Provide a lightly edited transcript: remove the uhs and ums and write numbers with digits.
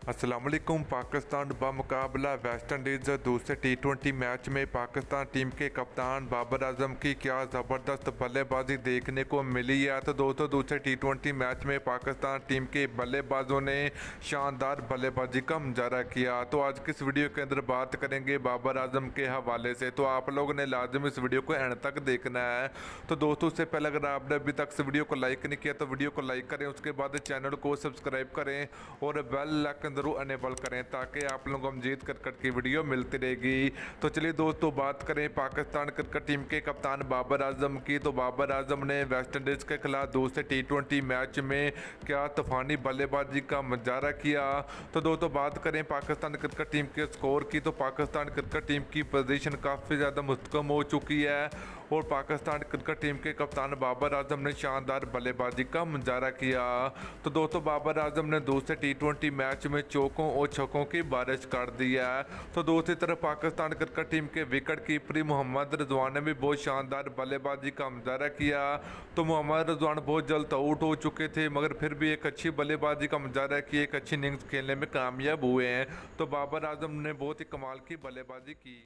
अस्सलाम वालेकुम। Pakistan बमुकाबला West Indies दूसरे टी20 मैच में पाकिस्तान टीम के कप्तान बाबर आजम की क्या ज़बरदस्त बल्लेबाजी देखने को मिली है। तो दोस्तों, दूसरे टी20 मैच में पाकिस्तान टीम के बल्लेबाजों ने शानदार बल्लेबाजी का मुजाहरा किया। तो आज की इस वीडियो के अंदर बात करेंगे बाबर आजम के हवाले से, तो आप लोगों ने लाजमी इस वीडियो को एंड तक देखना है। तो दोस्तों, उससे पहले अगर आपने अभी तक इस वीडियो को लाइक नहीं किया तो वीडियो को लाइक करें, उसके बाद चैनल को सब्सक्राइब करें और बेल आइकन जरूर अनेबल करें ताकि आप लोगों को मजीद क्रिकेट की वीडियो मिलती रहेगी। तो चलिए दोस्तों, बात करें पाकिस्तान क्रिकेट टीम के कप्तान बाबर आजम की। तो बाबर आजम ने वेस्ट इंडीज़ के खिलाफ दूसरे टी20 मैच में क्या तूफानी बल्लेबाजी का मुजाहरा किया। तो दोस्तों, बात करें पाकिस्तान क्रिकेट टीम के स्कोर की, तो पाकिस्तान क्रिकेट टीम की पोजीशन काफ़ी ज़्यादा मुस्तकम हो चुकी है और पाकिस्तान क्रिकेट टीम के कप्तान बाबर आजम ने शानदार बल्लेबाजी का मुजाहरा किया। तो दोस्तों, बाबर आजम ने दूसरे टी20 मैच में चौकों और छक्कों की बारिश कर दी है। तो दूसरी तरफ पाकिस्तान क्रिकेट टीम के विकेट कीपर मोहम्मद रिजवान ने भी बहुत शानदार बल्लेबाजी का मुजाहरा किया। तो मोहम्मद रिजवान बहुत जल्द आउट हो चुके थे, मगर फिर भी एक अच्छी बल्लेबाजी का मुजाहरा किया, एक अच्छी इनिंग्स खेलने में कामयाब हुए हैं। तो बाबर आजम ने बहुत ही कमाल की बल्लेबाजी की।